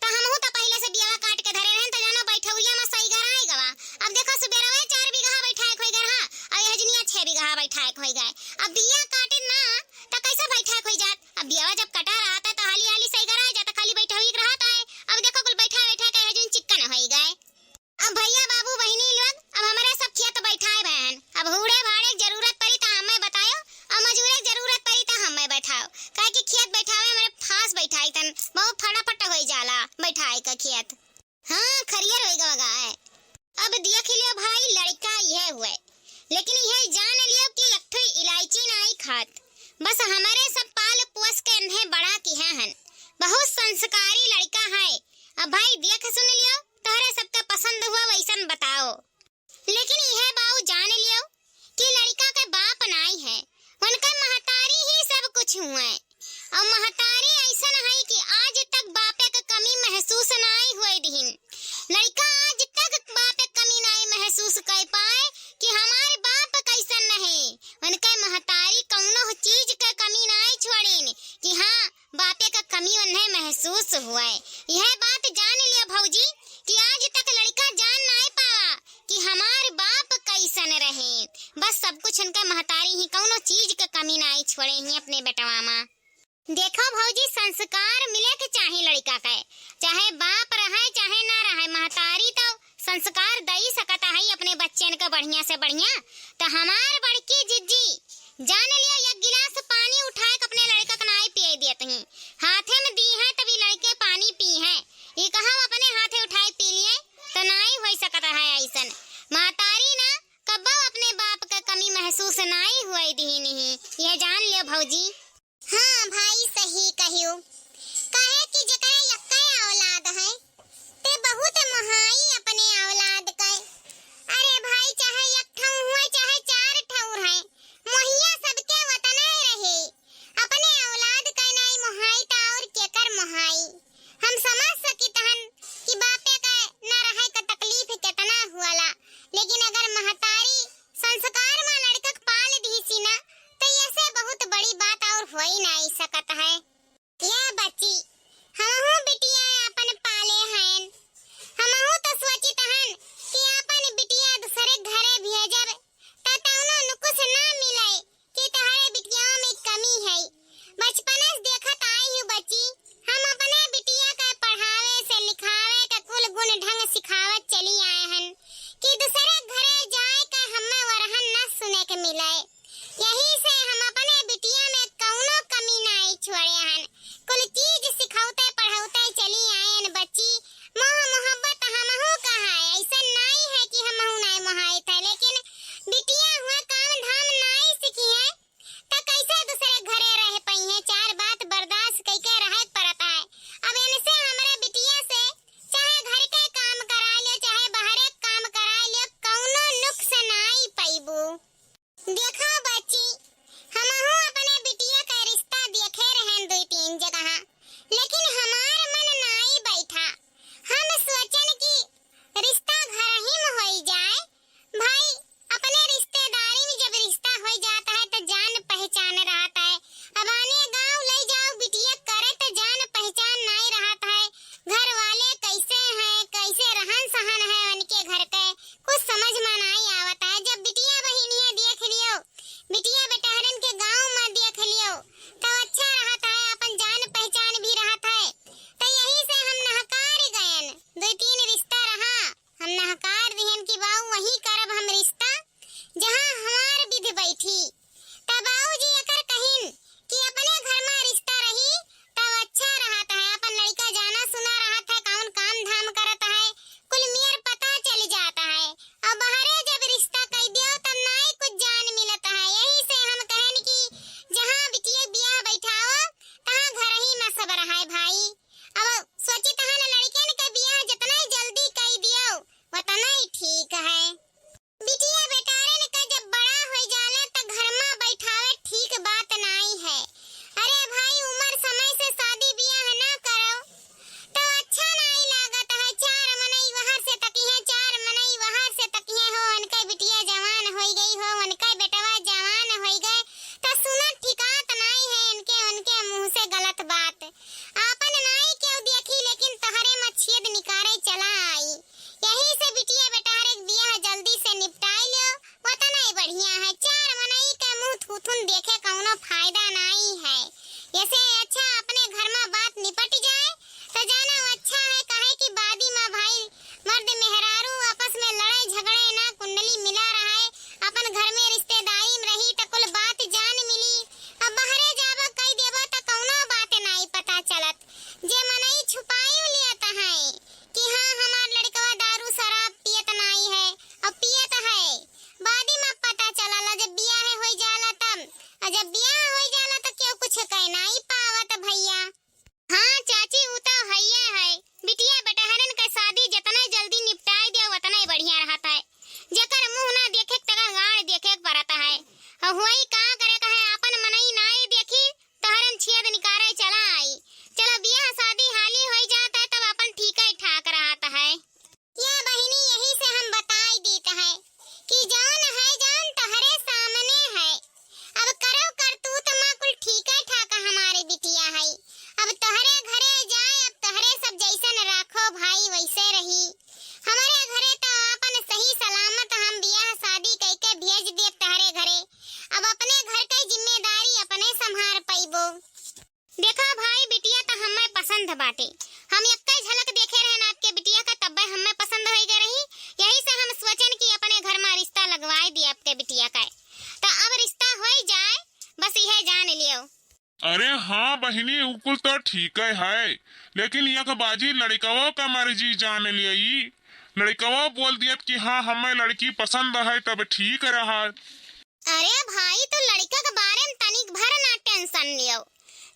तो हमहू तो पहले से बियावा काट के धरे रहन तो जानो बैठौरिया में सही घर आई गवा। अब देखो सुबेरवे 4 बीघा बैठाए खोई घर हां और यहजनिया 6 बीघा बैठाए खोई गए। अब बिया काटे ना तो कैसे बैठाए खोई जात। अब बियावा जब कटा रहा था तो हाली सही घर आ जाता खाली बैठौरी रहता है। अब देखो कुल बैठा के यहजन चिक्का न होई गए। अब भैया बाबू बहिनी लोग अब हमारे सब खेत बैठाए बहन अब हुड़े भाड़े जरूरत पड़ी तो हमें बताओ और मजूरे जरूरत पड़ी तो हमें बैठाओ काहे कि खेत बैठावे मेरे फास बैठाई तन बहुत फटाफट हो जाला बैठाए का खेत। हाँ खरियर होई गवा है। अब देख लियो भाई लड़का यह हुए लेकिन यह जान लियो कि एकठो इलायची नहीं खात बस हमारे सब पाल पोस के इन्हें बड़ा किया हन बहुत संस्कारी लड़का है। अब भाई देख सुन लियो तोहरे सबका पसंद हुआ वैसन बताओ। लेकिन यह बाऊ जान लियो कि लड़का का बाप नहीं है उनका महतारी ही सब कुछ हुआ है। और महतारी ऐसा है कि आज तक बापे का कमी महसूस नहीं हुए दिहिन। लड़का आज तक बापे कमी नहीं महसूस कर पाए कि हमारे बाप कैसन नहीं। उनका महतारी कौनो चीज का कमी नहीं छोड़ीन कि हाँ बापे का कमी उन्हें महसूस हुआ है। यह बात जान लियो भौजी कि आज तक लड़का जान नहीं पावा कि हमारे बाप कैसन रहे। बस सब कुछ उनका महतारी ही कौनो चीज का कमी नहीं छोड़े ही अपने बेटवा माँ। देखो भौजी संस्कार मिले के चाहे लड़का का चाहे बाप रहे चाहे ना रहे महतारी तो संस्कार दई सकता है अपने बच्चन का बढ़िया से बढ़िया। तो हमार बड़की जिज्जी जान लियो एक गिलास पानी उठा के अपने लड़का का नहीं पिए देते हैं हाथे में दी है तभी लड़के पानी पी है। ये कहा अपने हाथे उठाए पी लिए तो नहीं हो सकता है ऐसन। महतारी ना कब अपने बाप का कमी महसूस नहीं हुए दी नहीं यह जान लियो भौजी। हाँ भाई सही कहियो कहे कि जकरा यक्का औलाद है ते बहुत महाई अपने औलाद का। अरे भाई उतना ही ठीक है। बिटिया बेटारन का जब बड़ा हो जाला त घर में बैठावे ठीक बात नहीं है। अरे भाई उम्र समय से शादी ब्याह ना करो तो अच्छा नहीं लागत है। चार मनई वहां से तकी है, चार मनई वहां से तकी है, हो उनका बिटिया जवान हो गई, हो उनका बेटवा जवान हो गए तो सुना ठिकात नहीं है इनके उनके मुंह से गलत बात। आपन नहीं क्यों देखी लेकिन तहरे मच्छेद निकारे चला आई। यही से बिटिया बेटारे बियाह जल्दी से निपटाई लो, वतना ही बढ़िया है। चार मनई के मुंह थूथुन देखे कौनो फायदा नहीं है। ऐसे अच्छा अपने घर में बात निपट जाए तो जाना अच्छा है। काहे कि बादी में भाई मर्द मेहरारू आपस में लड़ाई झगड़े ना, कुंडली मिला रहा है। अपन घर में रिश्तेदारी में रही तो कुल बात जान मिली। अब बाहरे जाबो कह देबो तो कौनो बात नहीं पता चलत। जे मनई छुपाई लिया है कि हाँ हमार लड़कवा दारू शराब पियत नहीं है, अब पियत है। बादी में पता चला जब बियाह हो जाला तब, और जब बियाह हो जाला तो क्यों कुछ कह नहीं पावत भैया। हाँ चाची उ तो हइये है। बिटिया बेटहरन का शादी जितना जल्दी निपटाई दे उतना ही बढ़िया रहता है। जेकर मुंह ना देखे तकर गाड़ देखे पड़ता है। और हुई का करे कहे अपन मनई नहीं देखी तहरन छेद निकारे चला आई। चलो बियाह शादी हाली हो जाता है तब अपन ठीक ही ठाक रहता है। या बहिनी यही से हम बताई देते हैं कि जान है जान तहरे सामने है। अब करो करतूत मां कुल ठीक ही ठाक हमारी बिटिया है। अब तहरे घरे जाए, अब तहरे सब जैसन राखो भाई वैसे रही। हमारे घरे तो अपन सही सलामत हम बियाह शादी करके भेज दे तहरे घरे। अब अपने घर की जिम्मेदारी अपने संभाल पाइबो। देखा भाई बिटिया तो हमें पसंद बाटे। हम एक झलक देखे रहे आपके बिटिया का तब हमें पसंद हो गई रही। यही से हम सोचन कि अपने घर में रिश्ता लगवाई दिए आपके बिटिया का। तो अब रिश्ता हो जाए बस यह जान लियो। अरे हाँ बहिनी उकुल तो ठीक है लेकिन यह बाजी लड़कवो का मर्जी जान लियई। लड़कवो बोल दिया कि हाँ हमें लड़की पसंद है तब ठीक रहा। अरे भाई तो लड़का के बारे में तनिक भर ना टेंशन लियो।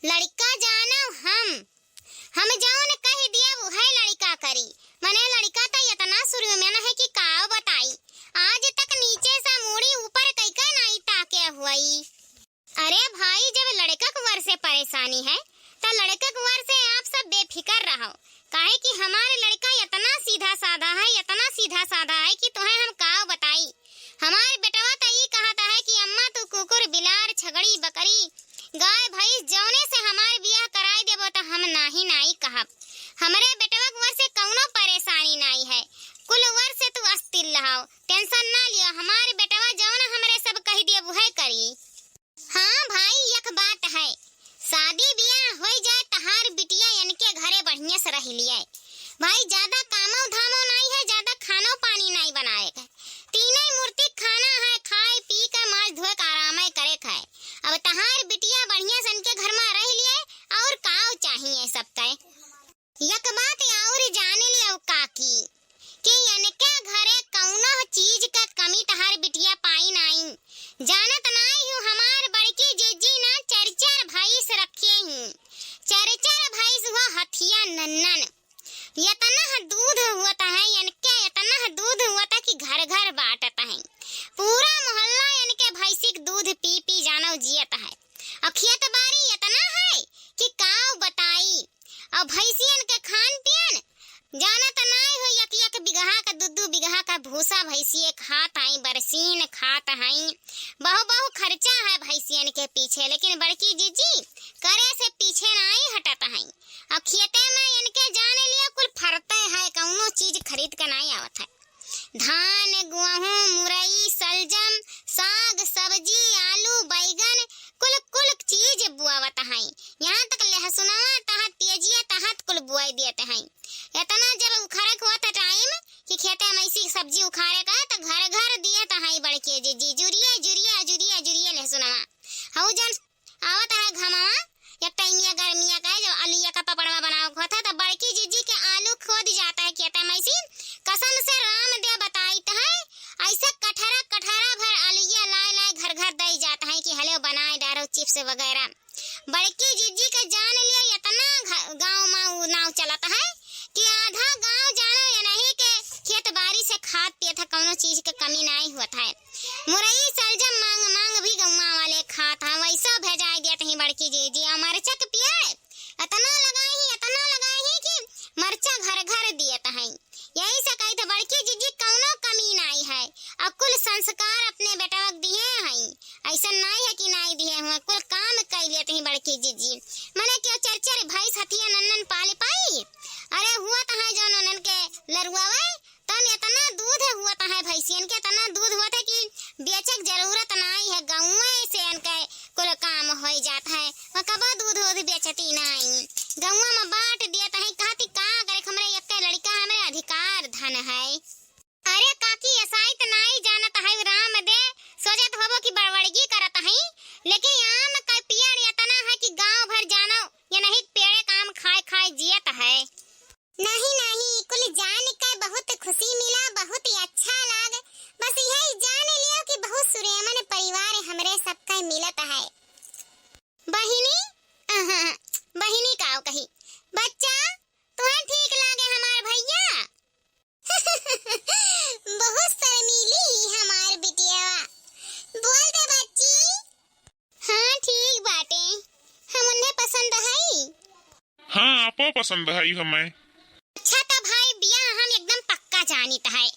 लड़का जानो हम जौन कह दिया वो है लड़का करी। मने लड़का तो इतना शुरू में है कि काव बताई आज तक नीचे से मुड़ी ऊपर कई नहीं ताके हुई। अरे भाई जब लड़का कुंवर से परेशानी है तो लड़का कुंवर से आप सब बेफिक्र रहो। काहे कि हमारे लड़का इतना सीधा साधा है, इतना सीधा साधा है कि तुम्हें हम काव बताई। हमारे बेटवा तो ये कहता है कि अम्मा तू कुकुर बिलार छगड़ी बकरी गाय भैंस जौने से हमारे बियाह कराई देबो तो हम नहीं कहब। हमारे बेटवा कुंवर से कौनो परेशानी नहीं है। कुल वर से तू अस्थिर रहो, टेंशन ना लियो। हमारे बेटवा जौन हमरे सब कह दिए वो है करी। हाँ भाई एक बात है, शादी ब्याह हो जाए तहार बिटिया इनके घरे बढ़िया से रह लिया। भाई ज्यादा कामो धामो नहीं है, ज्यादा खानो पानी नहीं बनाएगा। तीनों मूर्ति खाना है, खाए पी कर माज धोए आराम करे खाए। अब तहार बिटिया बढ़िया से इनके घर में रह लिए और काव चाहिए सबका। एक बात और जाने लियो काकी कि इनके घरे कौनो चीज का कमी तहार बिटिया पाई नहीं। जानत नहीं हूँ हमार बड़की जीजी ना चार भैंस रखे हैं। चार भैंस हुआ हथिया नन्नन। इतना दूध होता है इनके, इतना दूध होता कि घर घर बांटता है। पूरा मोहल्ला इनके भैंसी दूध पी पी जानो जियत है। और खेत बाड़ी इतना है कि काव बताई। और भैंसियन के खान पियन जानत नहीं हो एक बिगहा का दू बिगहा का भूसा भैंसिए खात आई, बरसीन खात आई। बहु खर्चा है भैंसियन के पीछे, लेकिन बड़की जीजी करे से पीछे नहीं हटता है। अब खेते में इनके जाने लिए कुल फरते है, कौनो चीज खरीद के नहीं आवत है। धान गेहूं मुरई सलजम साग सब्जी आलू बैगन कुल चीज बुआवत है। यहाँ तक लहसुनवा तहत तेजिया तहत कुल बुआई देते हैं। इतना जब उखाड़े हुआ था टाइम कि खेते में ऐसी सब्जी उखाड़े का तो घर घर दिए तो है बड़के जी जुरिया जुरिया जुरिया जुरिया लहसुनवा हऊ जन आवत है घमावा एक टाइमिया गर्मिया का जो आलूया का पपड़वा बनाओ होता तो बड़की जीजी के आलू खोद जाता है खेते में ऐसी। कसम से राम दे बताई है ऐसे कठहरा भर आलूया लाए घर घर दे जाता है कि हले बनाए डारो चिप्स वगैरह। बड़की जीजी के जान लिया इतना गाँव में नाव चलता है कि आधा गांव जानो या नहीं के खेत बाड़ी से खाद पियत है, कौनो चीज के कमी नहीं हुआ है। मुरई सलजम मांग मांग भी गौवा वाले खात है, वैसा भेजाई दिया ही बड़की जी हमारे चक पिया इतना लगाई ही कि मरचा घर घर दियत है। यही से कही तो बड़की जी कौनो कमी नहीं है, अब कुल संस्कार अपने बेटा दिए हैं, ऐसा नहीं है कि नहीं दिए हुए, कुल काम कर लेते हैं बड़की जी। मैंने क्यों चरचर भाई सतिया नन्नन पाले पाई, अरे हुआ तो है जो नन्नन के लरुआ तन इतना दूध हुआ तो है, भैंसियन के इतना दूध हुआ था कि बेचक जरूरत नहीं है, गाँव से इनके कुल काम हो जाता है, वह कबा दूध बेचती नहीं, गाँव में बांट दिया है। कहती का करे हमरे एक लड़का हमरे अधिकार धन है। अरे काकी ऐसाई तो नहीं जानत है, राम दे सोचत होबो कि बड़वड़गी करत है, लेकिन आम का पियर इतना है कि गांव भर जानो ये नहीं पेड़े काम खाए जियत है। नहीं कुल जान के बहुत खुशी मिला, बहुत ही अच्छा लाग, बस यही जान लियो कि बहुत सुरेमन परिवार हमरे सबका मिलत है। बहिनी का कही बच्चा तुम्हें ठीक लागे हमार भैया? बहुत शर्मीली हमार बिटिया, बोल दे बच्ची। हाँ ठीक बाटे, हम उन्हें पसंद है। हाँ आपो पसंद है हमें। अच्छा तो भाई बिया हम एकदम पक्का जानित है,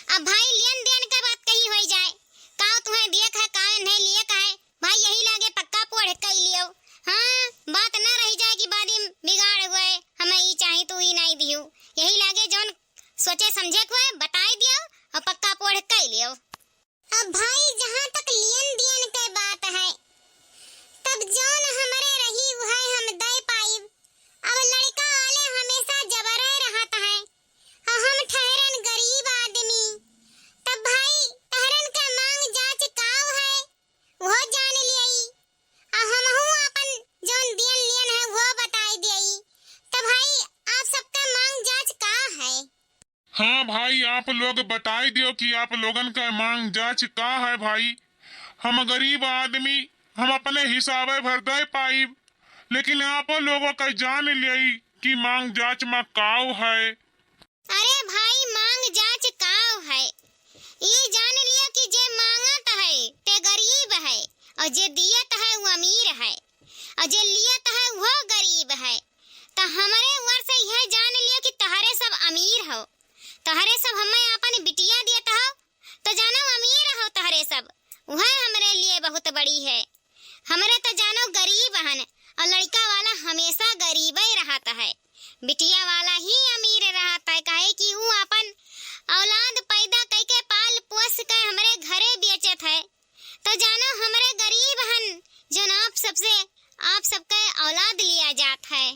अब भाई लेन देन का बात कही हो जाए, काव तुम्हें दिया है काव नहीं लिए का है, भाई यही लागे पक्का पढ़ कर लियो। हाँ बात ना रही जाए कि बाद में बिगाड़ हुए हमें ही चाहिए तू ही नहीं दियो, यही लागे जोन सोचे समझे को बताई दियो और पक्का पढ़ कर लियो। अब भाई जहाँ तक लेन देन के बात है, तब जोन हमारे रही है हम दे पाई, अब लड़का वाले हमेशा जबरे रहता है और हम ठहरन गरीब आदमी, तब भाई ठहरन का मांग जांच काव है वो जान लियई और हम अपन जोन देन लेन है वो बताई देई, तब भाई आप सबका मांग जांच का है? हाँ भाई आप लोग बताई दियो कि आप लोगन का मांग जांच का है भाई, हम गरीब आदमी हम अपने हिसाबे भर दे पाई, लेकिन आप लोगों का जान लियई कि मांग जांच में काव है। अरे भाई मांग जांच काव है, ये जान लिया कि जे मांगत है ते गरीब है और जे दियत है वो अमीर है और जे लियत है वो गरीब है, तो हमारे वर से यह जान लिया कि तहरे सब अमीर हो, तहरे सब हमें अपन बिटिया दियत हो तो जानो अमीर हो, तहरे सब वह हमारे लिए बहुत बड़ी है, हमारे तो जानो गरीब हन और लड़का वाला हमेशा गरीब ही रहता है, बिटिया वाला ही अमीर रहता है, काहे कि वो अपन औलाद पैदा करके पाल पोस के हमारे घरे बेचत है, तो जानो हमारे गरीब हन जो आप सबका औलाद लिया जात है।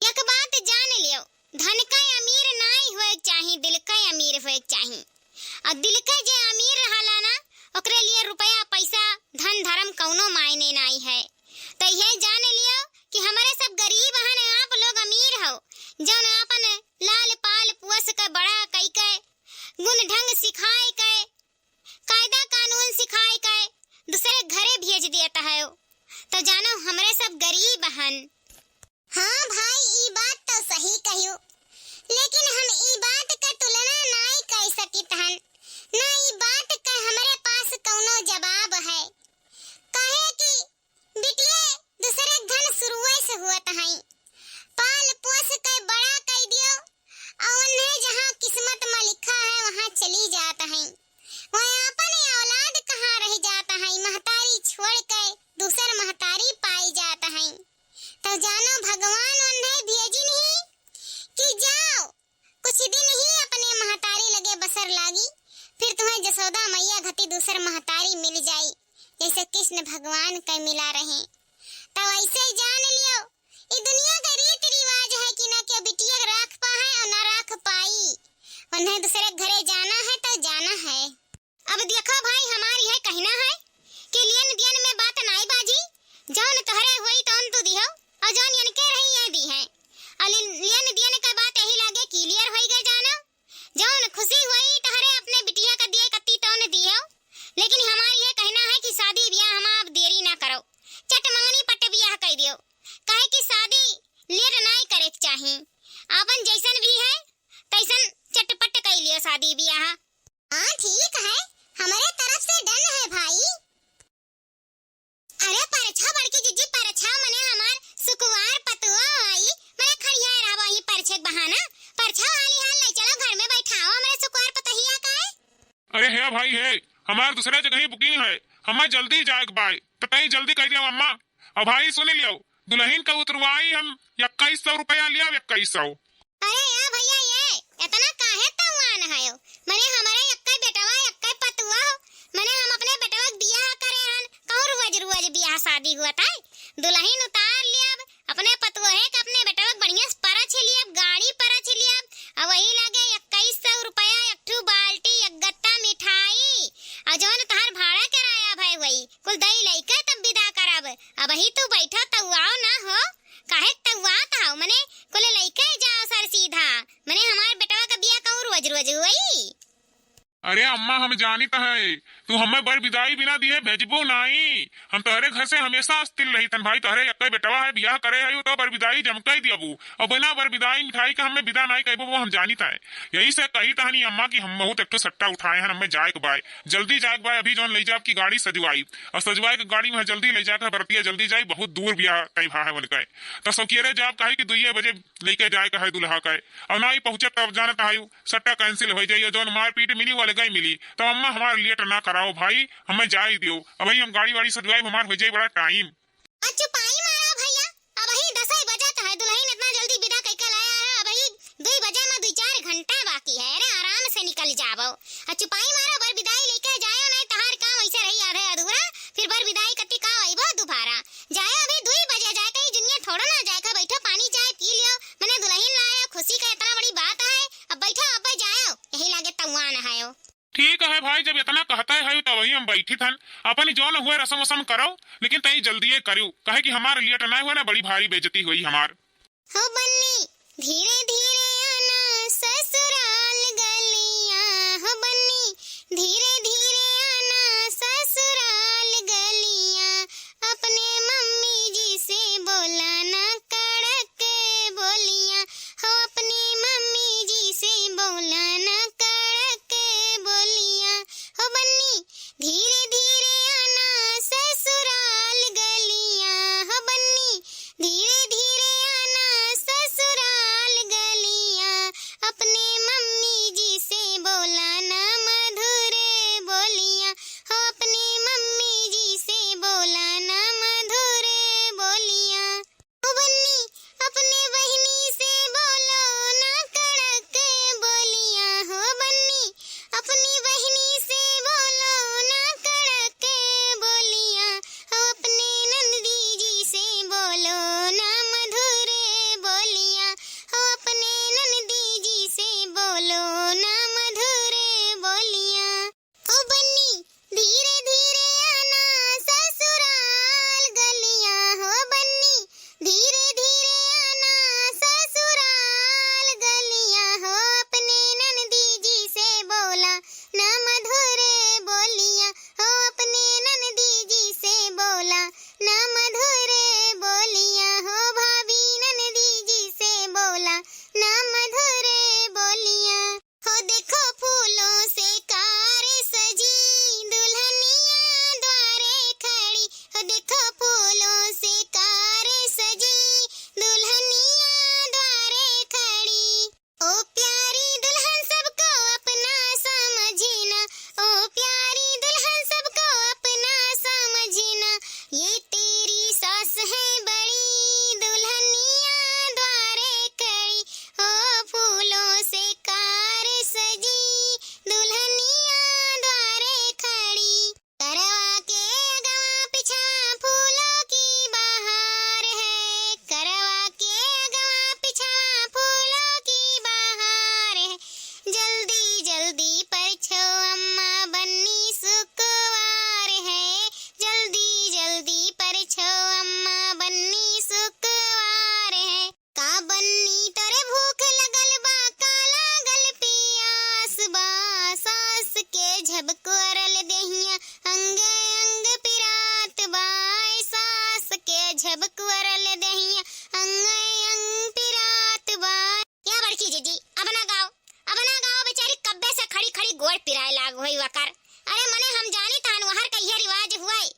एक बात जान लियो, धन का अमीर नहीं होए चाहिए, दिल का अमीर होए चाहिए, और दिल का जे अमीर रहला ना ओकरे लिए रुपया पैसा धन धर्म कौनो मायने नहीं है, तो यह जान लियो कि हमारे सब गरीब हन, आप लोग अमीर हो जौन अपन लाल पाल पुस के बड़ा कई के गुण ढंग सिखाए के कायदा कानून सिखाए के दूसरे घरे भेज देता है, तो जानो हमारे सब गरीब हन। हाँ भाई ये बात तो सही कहियो, लेकिन हम ये बात का तुलना नहीं कर सकित हन, ना ये बात का हमारे पास कौनो जवाब है, कहे कि बिटिया दूसरे धन शुरुआत से हुआ है, पाल पोस के बड़ा कर दियो और उन्हें जहाँ किस्मत में लिखा है वहाँ चली जाता है, वहाँ अपने औलाद कहाँ रह जाता है, महतारी छोड़ के दूसर महतारी पाई जाता है, तो जानो भगवान उन्हें भेजी नहीं कि जाओ कुछ दिन ही अपने महतारी लगे बसर लागी, फिर तुम्हें जसोदा मैया घटी दूसर महतारी मिल जाई जैसे कृष्ण भगवान का मिला रहे, तो ऐसे जान लियो ये दुनिया का रीत रिवाज है कि ना क्या बिटिया राख पाए और ना राख पाई, उन्हें दूसरे घरे जाना है तो जाना है। अब देखो भाई हमारी यह कहना है कि लेन देन में बात नहीं बाजी, जौन तोहरे हुई तौन तू दिहो और जौन इनके रही ये दी है, और लेन देन का बात यही लागे क्लियर होई गए, जानो जौन खुशी हुई तोहरे अपने बिटिया का दिए कत्ती तौन दियो, लेकिन हमारी ये कहना है कि शादी ब्याह हम आप देरी ना करो, चट मंगनी पट ब्याह कर दियो, काहे कि शादी लेट नहीं करे चाहिए, अपन जैसन भी है तैसन चटपट कर लियो शादी ब्याह। हाँ ठीक है, हमारे तरफ से डन है भाई। अरे परछा बड़की जीजी, परछा मने हमार सुकुवार पतुआ आई, मैं खड़िया रहा वही परछे के बहाना। परछा वाली हाल ले चलो घर में बैठाओ हमारे सुकुवार पतहिया का है। अरे है भाई है, हमार दूसरे जगह ही बुकिंग है, हमें जल्दी जाए के भाई, तो तई जल्दी कह दिया अम्मा। और भाई सुन लियो, दुल्हन का उतरवाई हम 2100 रुपया लिया, 2100। अरे यार भैया ये इतना काहे तवान है? मने हमारे यक्का बेटवा यक्का पतुआ हो, मने हम अपने बेटवा के बियाह करे हन, कहूं रोज रोज बियाह शादी हुआ था। दुल्हन उतार लिया, अपने पतुआ है कि अपने बेटवा के बढ़िया परा छलिए, गाड़ी परा छलिए, अब वही लगे 2100 रुपया, एक ठू बाल्टी, एक गत्ता मिठाई, और जौन तहार भाड़ा कराया भाई वही कुल दई लइका तब विदा करब। अब ही तू बैठा तवाओ ना हो, काहे तवात हो? मने कुल लइका जाओ सर सीधा, मने हमार बेटवा का बियाह कहूं रोज रोज हुई। अरे अम्मा हम जानी तो है, तू हमें बर विदाई बिना दिए भेजबो नहीं, हम तोहरे घर से हमेशा स्थिर रही तन भाई, तोहरे यक्का बेटवा है बियाह करे है तो बर विदाई जमका ही दियाबू, और बिना बर विदाई मिठाई का हमें विदा नहीं कहबो, वो हम जानी था। यही से कही तहनी अम्मा की हम बहुत एक सट्टा उठाए हैं, हमें जाए के बाय, जल्दी जाए के बाय। अभी जौन ले जा आपकी गाड़ी सजवाई, और सजवाई की गाड़ी में जल्दी ले जाकर बरतिया जल्दी जाए, बहुत दूर बियाह कई भा है बोल तो सौकियरे जाब कहे कि 2 बजे लेके जाए का है दुल्हा का, और ना ही पहुंचे तब जानता है सट्टा कैंसिल हो जाइए, जौन मारपीट मिली वो अलग ही मिली। तो अम्मा हमारे लेट ना कराओ भाई, हमें जाए दियो, अब भाई हम गाड़ी वाड़ी सजवाई हमार हो जाए बड़ा टाइम। अच्छा पाई मारा भैया, अब ही 10 बजे है, दुल्हन इतना जल्दी विदा कइके लाया है, अब ही 2 बजे में 2-4 घंटा बाकी है, अरे आराम से निकल जाबो। अच्छा पाई मारा, बर विदाई लेके जायो, नहीं तहार काम ऐसे रही आधे अधूरा, फिर बर विदाई कति का आइबो दोबारा जाए। अभी 2 बजे जाए, कहीं दुनिया थोड़ा ना जाए का, बैठो पानी चाय पी लियो, मने दुल्हन लाया, खुशी का इतना बड़ी बात है, अब बैठो अब जाओ, यही लागे तवान है। ठीक है भाई, जब इतना कहता है तो वही हम बैठी थन, अपन जौन हुए रसम वसम करो, लेकिन तई जल्दी करो, कहे कि हमारे लिए ना हुआ ना, बड़ी भारी बेइज्जती हुई हमार। हो बन्नी धीरे धीरे आना ससुराल गलियां, हो बन्नी धीरे धीरे आना ससुराल गलियां, अपने मम्मी जी से बोला ना कड़क बोलियां, हो अपनी मम्मी जी से बोला ना कड़क बोलियां, हो बन्नी धीरे धीरे आना ससुराल गलियां, हो बन्नी धीरे धीरे आना ससुराल गलियां, अपने मम्मी जी से बोला ना मधुर बोलियां, हो अपने मम्मी जी से बोला ना मधुर बोलियां, हो बन्नी अपने बहनी से बोलो ना कड़क बोलियां, हो बन्नी अपनी बहनी से बोलो ना कड़क बोलियां, हो अपने नंदी जी से बोलो ना मधुर बोलियां, हो अपने नंदी जी से बोलो ना मधुर बोलियां, हो बन्नी धीरे धीरे आना ससुराल गलियां, हो बन्नी धीरे धीरे आना ससुराल गलियां, हो अपने नंदी जी से बोला ना मधुर बोलियां, हो अपने नंदी जी से बोला ना मधुर बोलियां, हो भाभी नंदी जी से बोला ना मधुर बोलियां, हो देखो फूलों से कार सजी दुल्हनिया द्वारे खड़ी, हो देखो फूलों से कार सजी दुल्हनिया द्वारे खड़ी, ओ प्यारी दुल्हन सबको अपना समझना, ओ प्यारी दुल्हन सबको अपना समझना, ये तेरी सास है बड़ी दुल्हनिया द्वारे खड़ी, ओ फूलों से कार सजी दुल्हनिया द्वारे खड़ी, करवा के अगवा पिछा फूलों की बहार है, करवा के अगवा पिछा फूलों की बहार है, जल्दी जल्दी परछो अम्मा बन्नी सुकुवार है, जल्दी जल्दी परछो अम्मा बन्नी सुकुवार है, का बन्नी तोरे भूख लगल बा, का लागल पियास बा, सास के झबकोरल देहिया अंग अंग पिरात बा, सास के झबकोरल देहिया अंग अंग पिरात बा। या बड़की जीजी अब ना गाओ बेचारी कब्बे से खड़ी खड़ी गोड़ पिराए लाग होई वकर। अरे मने हम जानी तान वहर का यह रिवाज हुआ है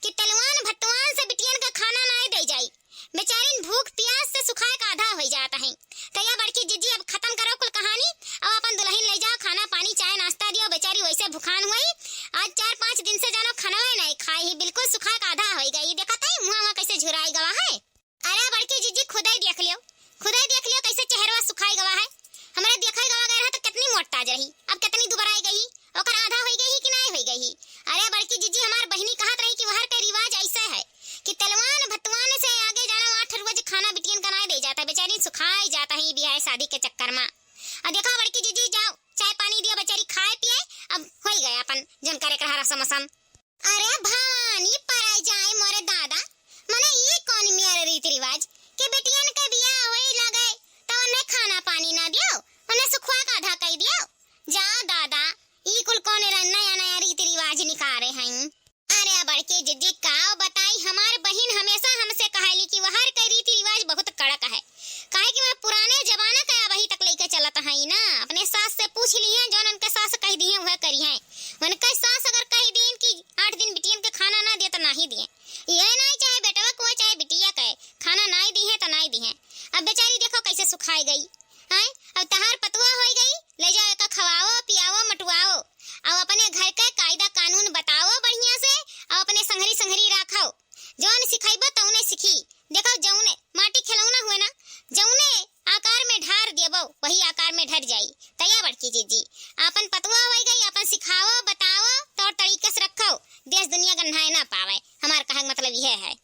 कि तलवान भत्तवान से बिटियन का खाना ना दे जाई, बेचारीन भूख प्यास से सुखाए का आधा हो जाता है। तैया बड़की जीजी अब खत्म करो कुल कहानी, अब अपन दुल्हन ले जाओ, खाना पानी चाय नाश्ता दियो, बेचारी वैसे भूखान हुई, आज 4-5 दिन से जानो खाना नहीं खाई ही, बिल्कुल सुखा का आधा हो गई। देखा था मुँह कैसे झुराई गवा है। अरे बड़की जीजी खुदा ही देख लियो कैसे चेहरा सुखाई गवा है। हमारे देखा गवा गया है तो कितनी मोटा रही, अब कितनी दुबराई गई, ओकर आधा हो गई कि नहीं हो गई। अरे बड़की जीजी हमार बहनी कहत रही कि वहर का रिवाज ऐसा है कि तलवान भत्तवान से आगे जाना 8 रोज खाना बिटियन का नहीं दे जाता, बेचारी सुखाई जाता है ब्याह शादी के चक्कर में। अब देखा बड़की जीजी जाओ चाय पानी दिया, बेचारी खाए पिए, अब हो गया अपन जन करे कर रसम असम। अरे भवानी पराई जाए मोरे दादा, मने ये कौन मेरे रीति रिवाज कि बिटियन के बियाह होई लगे तो उन्हें खाना पानी ना दियो, उन्हें सुखवा का आधा कह दियो। जा दादा ई कुल कौन नया नया रीति रिवाज निकाले हैं। अरे बड़के जीजी काओ बताई, हमार बहन हमेशा हमसे कहली कि वहर के रीति रिवाज बहुत कड़क है, काहे कि मैं पुराने जमाना का वही तक लेके चलत है ना। अपने सास से पूछ लिए जो उनके सास कह दिए वह करी है, उनके सास अगर कह दिन कि 8 दिन बिटियन के खाना ना दिए तो नहीं दिए, ये नहीं चाहे बेटवा को चाहे बिटिया के खाना नहीं दी है तो नहीं दी है। अब बेचारी देखो कैसे सुखाई गई है। अब तहार पतवा हो गई, ले जाओ का खवाओ पियाओ मटुआओ, अब अपने घर का कायदा कानून बताओ बढ़िया से, और अपने संघरी रखो, जौन सिखाइबो तौने सीखी। देखो जौने माटी खिलौना हुए ना, जौने आकार में ढार देबो वही आकार में ढर जाई। तैया बड़की जीजी अपन पतवा हो गई, अपन सिखाओ बताओ तौर तरीके से रखो, देश दुनिया गन्हाए ना पावे, हमार कहने का मतलब यह है।